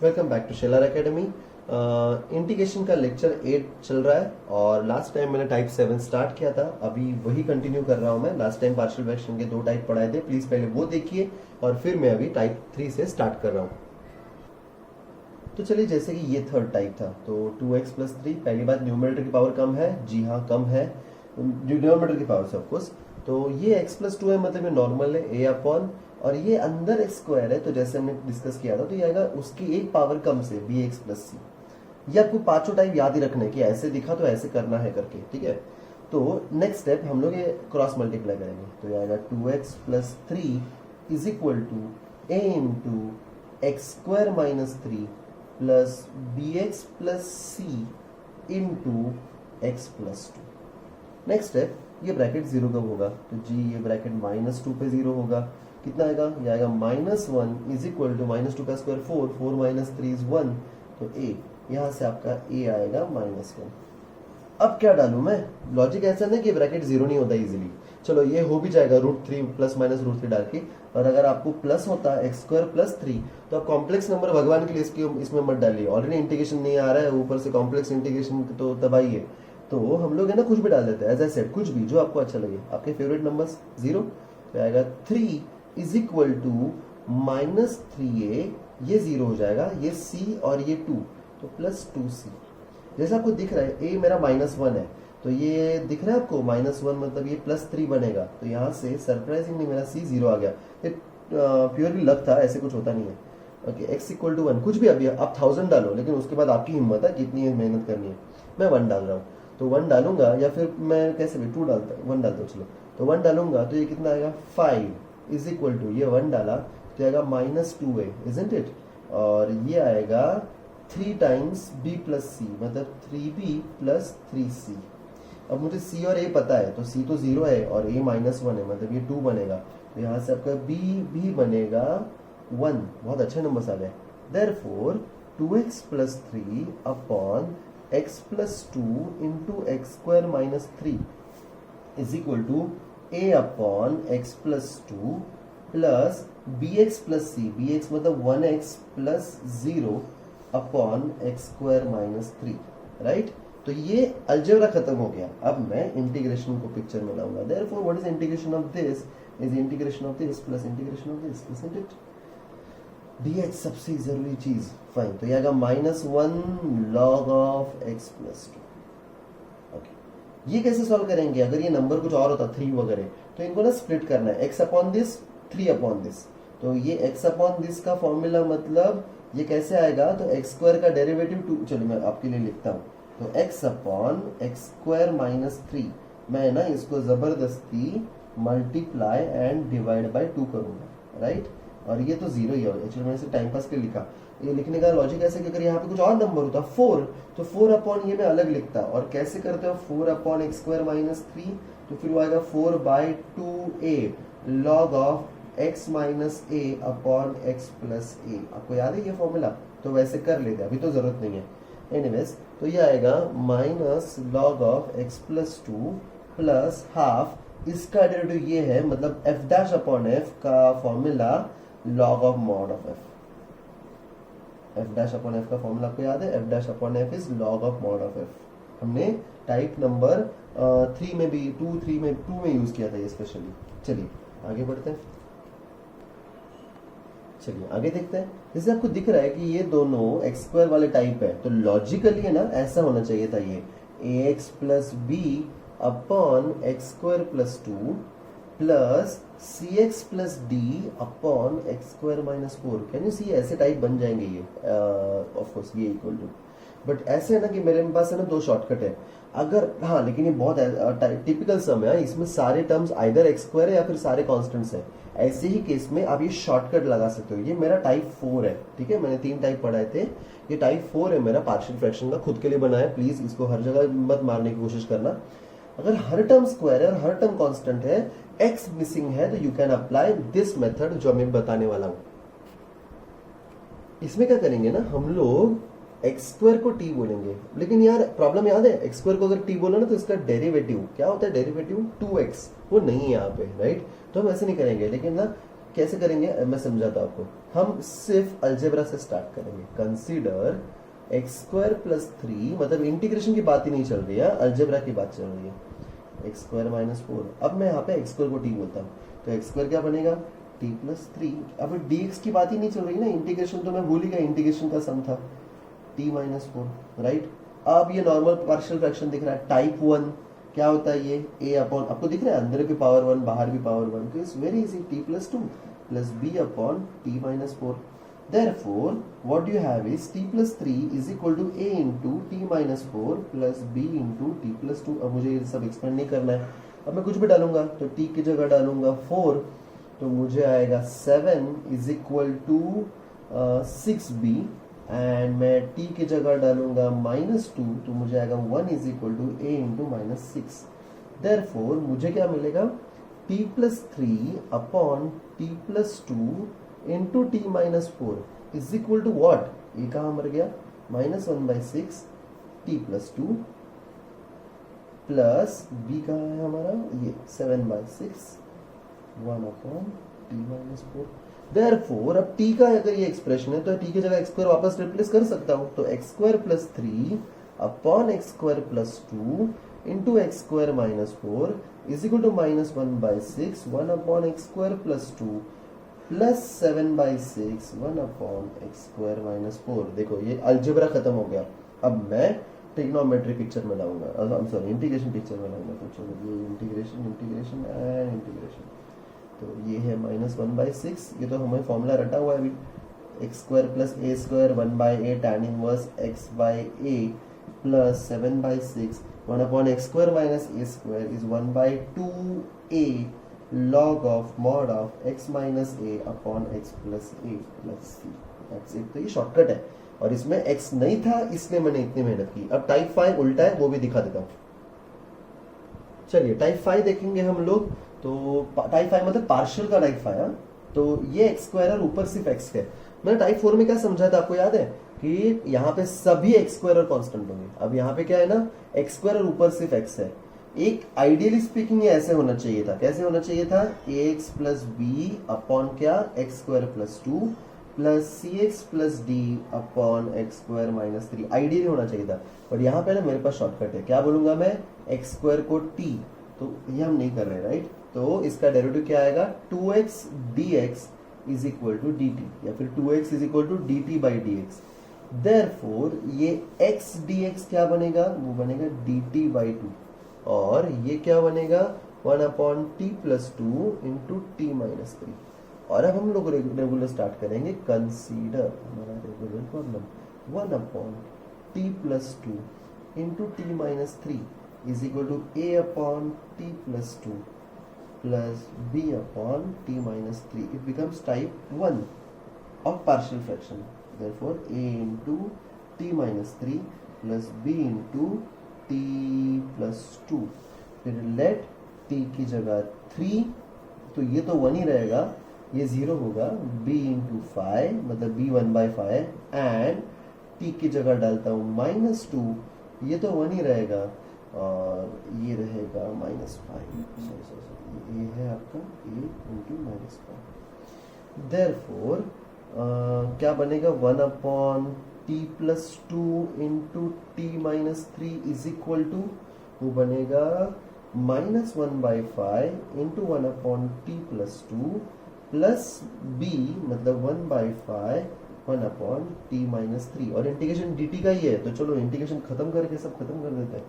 Welcome back to शेलर Academy. Integration का lecture 8 चल रहा है और लास्ट टाइम मैंने टाइप 7 स्टार्ट किया था, अभी वही कंटिन्यू कर रहा हूं मैं। लास्ट टाइम पार्शियल फ्रैक्शन के 2 टाइप पढ़ाए थे, प्लीज पहले वो देखिए और फिर मैं अभी टाइप 3 से स्टार्ट कर रहा हूँ। तो चलिए, जैसे कि ये थर्ड टाइप था, तो 2x प्लस 3, पहली बात न्यूमरेटर की पावर कम है, जी हाँ कम है न्यूमरेटर की पावर से ऑफकोर्स। तो ये x प्लस 2 है, मतलब ये नॉर्मल है a अपॉन, और ये अंदर एक स्क्वायर है, तो जैसे हमने डिस्कस किया था, तो ये आएगा उसकी एक पावर कम से bx प्लस c। ये आपको पांचों टाइप याद ही रखना है कि ऐसे दिखा तो ऐसे करना है करके, ठीक है। तो नेक्स्ट स्टेप हम लोग ये क्रॉस मल्टीप्लाई करेंगे, तो ये आएगा 2x plus 3 is equal to a into x square minus 3 plus bx plus c into x plus 2। Next step, ये ब्रैकेट जीरो कब होगा, तो जी ये ब्रैकेट -2 पे जीरो होगा। कितना आएगा, ये आएगा -1 इज इक्वल टू -2 का स्क्वायर 4, 4 माइनस 3 इज 1, तो a, यहां से आपका a आएगा -1। अब क्या डालूं मैं, लॉजिक ऐसा नहीं कि ब्रैकेट जीरो नहीं होता इजीली। चलो ये हो भी जाएगा √3 प्लस माइनस √3 डाल के, और अगर आपको प्लस होता है एक्स स्क्वायर प्लस 3, तो आप कॉम्प्लेक्स नंबर भगवान के लिए इसमें मत डालिए, ऑलरेडी इंटीग्रेशन नहीं आ रहा है, ऊपर से कॉम्प्लेक्स इंटीग्रेशन तो तबाही है। तो हम लोग है ना कुछ भी डाल देते हैं, एज आई सेड कुछ भी जो आपको अच्छा लगे, आपके फेवरेट नंबर्स। जीरो तो आएगा 3 इज इक्वल टू -3a, ये जीरो हो जाएगा, ये c और ये 2, तो प्लस 2c। जैसा आपको दिख रहा है a मेरा -1 है, तो ये दिख रहा है आपको -1 मतलब ये +3 बनेगा, तो यहाँ से सरप्राइजिंगली मेरा c 0 आ गया। ये प्योरली लक था, ऐसे कुछ होता नहीं है। ओके, x इक्वल टू 1, कुछ भी अभी आप 1000 डालो, लेकिन उसके बाद आपकी हिम्मत है कितनी मेहनत करनी है। मैं 1 डाल रहा हूँ, तो 1 डालूंगा, या फिर मैं कैसे भी 2 डालता हूँ, 1 डालता हूँ, चलो तो 1 डालूंगा, तो ये कितना आएगा 5 इज इक्वल टू, ये 1 डाला तो आएगा -2a, इजंट इट, और ये आएगा 3 टाइम्स b प्लस c, मतलब 3b प्लस 3c। अब मुझे c और a पता है, तो c तो 0 है और a -1 है, मतलब ये 2 बनेगा, तो यहाँ से आपका b भी बनेगा 1। बहुत अच्छे नंबर आ गए। Therefore 2x plus 3 upon x plus 2 into x square minus 3 is equal to a upon x plus 2 plus bx plus c, bx मतलब 1x plus 0 upon x square minus 3, right. तो ये algebra खत्म हो गया, अब मैं इंटीग्रेशन को picture में लाऊंगा। Therefore what is integration of this is integration of this plus integration of this, isn't it. dx सबसे जरूरी चीज, फाइन, तो ये आएगा -1 log of x plus 2। Okay, ये कैसे सॉल्व करेंगे, अगर ये नंबर कुछ और होता 3 वगैरह, तो इनको ना स्प्लिट करना है, x upon this 3 upon this. तो ये x अपॉन दिस का फॉर्मूला मतलब ये कैसे आएगा, तो एक्स स्क्वायर का डेरिवेटिव 2, चलो मैं आपके लिए लिखता हूँ, तो x upon x square minus 3, मैं ना इसको जबरदस्ती मल्टीप्लाई एंड डिवाइड बाय 2 करूंगा, राइट। और ये तो 0 ही है, एक्चुअली मैंने इसे टाइम पास के लिए लिखा। ये लिखने का लॉजिक ऐसे कि अगर यहाँ पे कुछ और नंबर होता 4, तो 4 अपॉन ये मैं अलग लिखता, और कैसे करते हो 4 अपॉन एक्स स्क्वायर माइनस 3, तो फिर वो आएगा 4/2a log of x minus a upon x plus a। आपको याद है ये फॉर्मूला, तो वैसे कर लेते, अभी तो जरूरत नहीं है। एनीवेज, तो ये आएगा minus log of x plus 2 plus half, इसका डेरिवेटिव ये है, मतलब f डैश अपॉन f का formula log of mod of f। f dash upon f का फॉर्मूला आपको याद है, f dash upon f is log of mod of f। हमने टाइप नंबर 3 में भी 2 में यूज किया था ये स्पेशली। चलिए आगे बढ़ते हैं, चलिए आगे देखते हैं। जैसे आपको दिख रहा है कि ये दोनों एक्स स्क्वायर वाले टाइप है, तो लॉजिकली है ना ऐसा होना चाहिए था, ये ax plus B upon x square plus 2 plus cx plus D upon x square minus 4। Can you see, ऐसे टाइप बन जाएंगे ये, ऑफ कोर्स ये इक्वल टू, बट ऐसे है ना कि मेरे पास है ना 2 शॉर्टकट है। अगर हाँ, लेकिन ये बहुत टिपिकल सम है, इसमें सारे टर्म्स आइदर एक्स स्क्वायर है या फिर सारे कांस्टेंट्स हैं। ऐसे ही केस में आप ये शॉर्टकट लगा सकते हो। ये मेरा टाइप 4 है, ठीक है, मैंने 3 टाइप पढ़ाए थे, ये टाइप 4 है मेरा पार्शियल फ्रैक्शन का, खुद के लिए बनाया, प्लीज इसको हर जगह मत मारने की कोशिश करना। अगर हर टर्म स्क्वायर है और हर टर्म कांस्टेंट है, x मिसिंग है, तो you can apply this method जो मैं बताने वाला हूं। इसमें क्या करेंगे ना हम लोग, एक्स स्क्वायर को t बोलेंगे, लेकिन यार प्रॉब्लम याद है, एक्स स्क्वायर को अगर t बोला ना तो इसका डेरिवेटिव क्या होता है, डेरिवेटिव 2x, वो नहीं है यहाँ पे, राइट। तो हम ऐसे नहीं करेंगे, लेकिन ना कैसे करेंगे मैं समझाता हूं आपको। हम सिर्फ अलजेब्रा से स्टार्ट करेंगे। कंसीडर एक्स स्क्वायर प्लस 3, मतलब इंटीग्रेशन की बात ही नहीं चल रही है, अलजेब्रा की बात चल रही है। एक्स स्क्वायर माइनस 4, अब मैं यहाँ पे एक्स स्क्वायर को टी बोलता हूँ, तो एक्स स्क्वायर क्या बनेगा टी प्लस 3। अब dx की बात ही नहीं चल रही ना, इंटीग्रेशन तो मैं भूल ही गया, इंटीग्रेशन का सम था t माइनस 4, राइट। अब ये नॉर्मल पार्शियल फ्रैक्शन दिख रहा है, टाइप 1 क्या होता है, ये a अपॉन, आपको दिख रहा है अंदर की पावर 1 बाहर भी पावर 1, तो it's very easy, t plus 2 plus b upon t minus 4। Therefore, what you have is t plus 3 is equal to a into t minus 4 plus b into t plus 2। अब मुझे ये सब expand नहीं करना है, अब मैं कुछ भी डालूंगा, तो t की जगह डालूंगा 4, तो मुझे आएगा 7 is equal to 6b, and मैं t की जगह डालूंगा -2, तो मुझे आएगा 1 is equal to a into -6। Therefore, मुझे क्या मिलेगा, t plus 3 upon t plus 2 into T minus 4 is equal to what, ये कहाँ मर गया, -1/6 टी प्लस 2 प्लस बी कहाँ है हमारा, ये 7/6 1 अपॉन टी माइनस 4। देयरफॉर अब टी का अगर ये एक्सप्रेशन है तो टी की जगह एक्स स्क्वायर वापस रिप्लेस कर सकता हूं, तो x square plus 3 upon x square plus 2 into x square minus 4 is equal to -1/6 1 upon x square plus 2 plus 7/6 1 upon x square minus 4। देखो ये अलजेब्रा खत्म हो गया, अब मैं ट्रिग्नोमेट्री पिक्चर में लाऊंगा, सॉरी इंटीग्रेशन पिक्चर में लाऊंगा। तो चलो ये इंटीग्रेशन इंटीग्रेशन एंड इंटीग्रेशन, तो ये है -1/6, ये तो हमें फॉर्मूला रटा हुआ है अभी, x square plus A square 1/a tan inverse x by A plus 7/6 1 upon x square minus A square is 1/2a log of mod of x minus a upon x plus a plus c। That's it। तो ये shortcut है, और इसमें x नहीं था इसलिए मैंने इतनी मेहनत की। अब टाइप 5 उल्टा है, वो भी दिखा देता हूँ। चलिए टाइप 5 देखेंगे हम लोग, तो टाइप 5 मतलब पार्शियल का टाइप 5। तो ये एक्स स्क्वायर और ऊपर सिर्फ एक्स है। मैंने टाइप 4 में क्या समझाया था आपको याद है, कि यहाँ पे सभी एक्स स्क्वायर और कांस्टेंट होंगे। अब यहाँ पे क्या है ना, एक्स स्क्वायर और ऊपर सिर्फ एक्स है। एक आइडियली स्पीकिंग ये ऐसे होना चाहिए था, कैसे होना चाहिए था, ax प्लस बी अपॉन क्या, X square plus 2 plus C X plus D upon x square minus 3, ideally होना चाहिए था। और यहाँ पे ना मेरे पास शॉर्टकट है, क्या बोलूंगा मैं, एक्स स्क्वायर को t, तो ये हम नहीं कर रहे, राइट। तो इसका डेरिवेटिव क्या आएगा, 2x dx is equal to dt, या फिर 2x is equal to dt by dx। Therefore ये x dx क्या बनेगा, वो बनेगा dt बाई 2, और ये क्या बनेगा 1 upon T plus 2 into T minus 3। और अब हम लोग रेगुलर स्टार्ट करेंगे। कंसीडर हमारा regular problem 1 upon T plus 2 into T minus 3 is equal to A upon T plus 2 plus B upon T minus 3। It becomes type 1 of partial fraction. Therefore A into T minus 3 plus B into t plus 2, फिर late t की जगह 3, तो ये तो 1 ही रहेगा, ये 0 होगा, b into 5 मतलब b 1/5, एंड t की जगह डालता हूँ -2, ये तो 1 ही रहेगा, और ये रहेगा -5, ये है आपका a इंटू -5। देयरफॉर क्या बनेगा, 1 upon t plus 2 into T minus 3 is equal to, वो बनेगा -1/5 into 1 upon T plus 2 plus b मतलब 1/5 1 अपॉन टी माइनस 3, और इंटीग्रेशन dt का ही है, तो चलो इंटीग्रेशन खत्म करके सब खत्म कर देते हैं।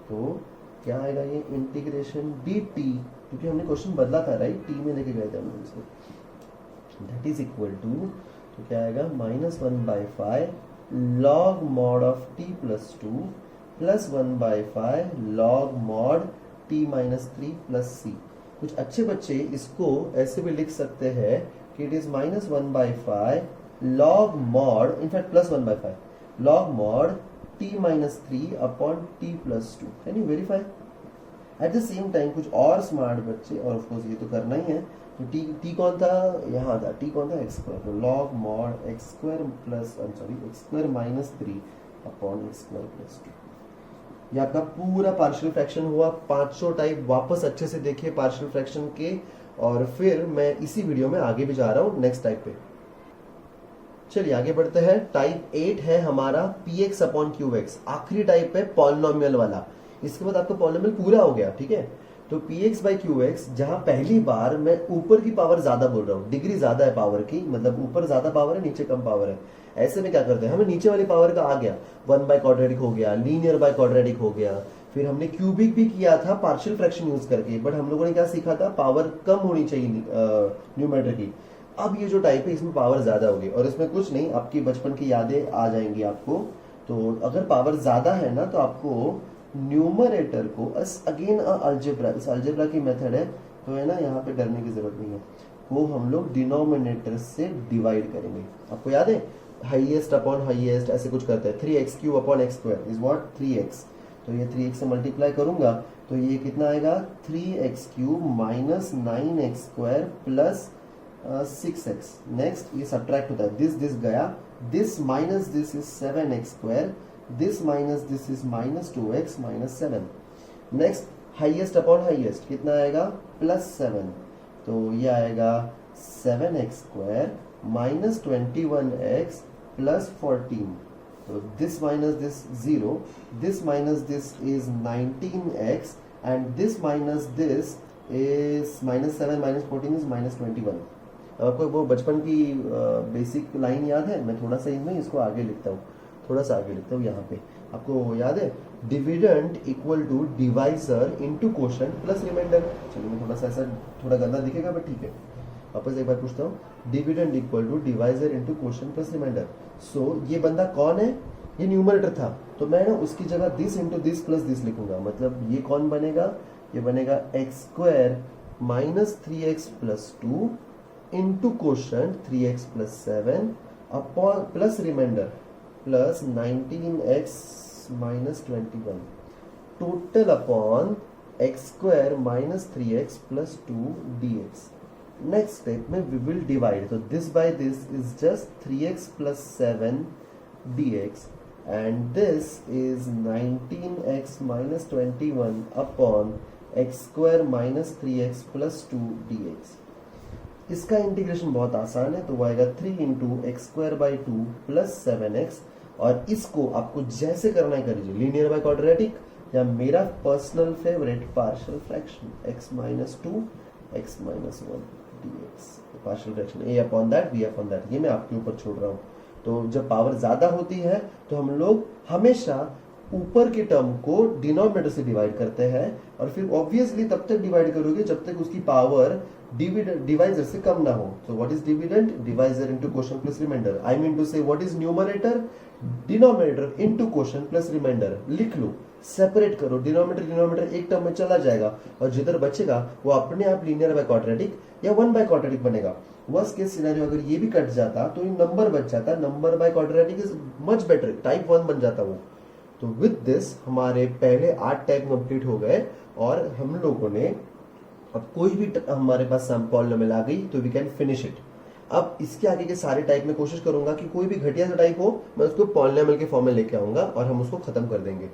तो क्या आएगा, ये इंटीग्रेशन dt, क्योंकि हमने क्वेश्चन बदला था, राइट, t में लेके गए थे हम लोग इसको, दैट इज इक्वल टू, तो क्या आएगा -1/5 log mod of t plus 2 plus 1/5 log mod t minus 3 plus c। कुछ अच्छे बच्चे इसको ऐसे भी लिख सकते हैं कि it is -1/5 log mod, in fact plus 1/5 log mod t minus 3 upon t plus 2। Can you verify? At the same time कुछ और स्मार्ट बच्चे, और ऑफ कोर्स ये तो करना ही है, तो टी कौन था, यहाँ था, टी कौन था, एक्स स्क्वायर, तो log mod x square plus x square minus 3 upon x square plus 2। ये आपका पूरा पार्शियल फ्रैक्शन हुआ। पांचों टाइप वापस अच्छे से देखिए पार्शियल फ्रैक्शन के, और फिर मैं इसी वीडियो में आगे भी जा रहा हूँ नेक्स्ट टाइप पे। चलिए आगे बढ़ते हैं। टाइप 8 है हमारा px अपॉन qx, आखिरी टाइप है पॉलिनोमियल वाला। इसके बाद आपका पॉलिनोमियल पूरा हो गया, ठीक है। तो px बाई qx, जहां पहली बार मैं ऊपर की पावर ज्यादा बोल रहा हूँ, डिग्री ज्यादा है पावर की, मतलब ऊपर ज्यादा पावर है नीचे कम पावर है। ऐसे में क्या करते हैं, हमें नीचे वाली पावर का आ गया, 1 बाय क्वाड्रेटिक हो गया, लीनियर बाय क्वाड्रेटिक हो गया, फिर हमने क्यूबिक भी किया था पार्शियल फ्रैक्शन यूज करके, बट हम लोगों ने क्या सीखा था, पावर कम होनी चाहिए न्यूमरेटर की। अब ये जो टाइप है इसमें पावर ज्यादा होगी, और इसमें कुछ नहीं, आपकी बचपन की यादें आ जाएंगी आपको। तो अगर पावर ज्यादा है ना, तो आपको न्यूमरेटर को अगेन अलजेब्रा, इस अलजेब्रा की मेथड है, तो है ना, यहाँ पे डरने की जरूरत नहीं है, वो हम लोग डिनोमिनेटर से डिवाइड करेंगे। आपको याद है, हाईएस्ट अपॉन हाईएस्ट ऐसे कुछ करते हैं। 3x cube upon x square is what 3x, तो ये 3x से मल्टीप्लाई करूंगा तो ये कितना आएगा, 3x cube minus 9x square plus 6x। Next ये सब्ट्रैक्ट होता है, दिस गया, this minus this is 7x square, this minus this is minus 2x minus 7। Next highest upon highest कितना आएगा, प्लस 7, तो ये आएगा 7x square minus 21x plus 14। तो this minus this 0, this minus this is 19x and this minus this is minus 7 minus 14 is minus 21। आपको वो बचपन की बेसिक लाइन याद है, मैं थोड़ा सा इसमें इसको आगे लिखता हूँ, थोड़ा सा आगे लिखता हूँ। यहाँ पे आपको याद है, dividend equal to divisor into quotient plus remainder. चलिए मैं थोड़ा सा ऐसा थोड़ा गंदा दिखेगा बट ठीक है, वापस एक बार पूछता हूँ, dividend equal to divisor into quotient plus remainder. So ये बंदा कौन है, ये न्यूमरेटर था, तो मैं ना उसकी जगह this into this plus this लिखूंगा। मतलब ये कौन बनेगा, ये बनेगा x square minus 3x plus 2 into quotient 3x plus 7 upon plus remainder plus 19x minus 21 total upon x square minus 3x plus 2 dx। Next step में वी विल डिवाइड, तो this by this is just 3x plus 7 dx and this is 19x minus 21 upon x square minus 3x plus 2 dx। इसका integration बहुत आसान है, तो वो आएगा 3 into x square by 2 plus 7x, और इसको आपको जैसे करना है करिए, लीनियर बाय क्वाड्रेटिक या मेरा personal favourite partial fraction x minus 2 x minus 1 dx, partial fraction a upon that b upon that, ये मैं आपके ऊपर छोड़ रहा हूँ। तो जब पावर ज्यादा होती है तो हम लोग हमेशा ऊपर के टर्म को डिनोमिनेटर से डिवाइड करते हैं, और फिर ऑब्वियसली तब तक डिवाइड करोगे जब तक उसकी पावर डिवाइजर से कम ना हो। तो what is dividend, divisor into quotient plus remainder. I mean to say what is numerator, denominator into quotient plus remainder. लिख लो, सेपरेट करो, डिनोमिनेटर एक टर्म में चला जाएगा, और जिधर बचेगा वो अपने आप लीनियर बाय क्वाड्रेटिक या 1 बाय क्वाड्रेटिक बनेगा। वर्स्ट केस सिनेरियो अगर ये भी कट जाता तो ये नंबर बच जाता, number by quadratic is much better, type 1 बन जाता वो। तो विद दिस हमारे पहले 8 टाइप कंप्लीट हो गए, और हम लोगों ने अब कोई भी हमारे पास पॉलिनोमियल आ गई तो वी कैन फिनिश इट। अब इसके आगे के सारे टाइप में कोशिश करूंगा कि कोई भी घटिया सा टाइप हो मैं उसको पॉलिनोमियल के फॉर्म में लेके आऊंगा और हम उसको खत्म कर देंगे।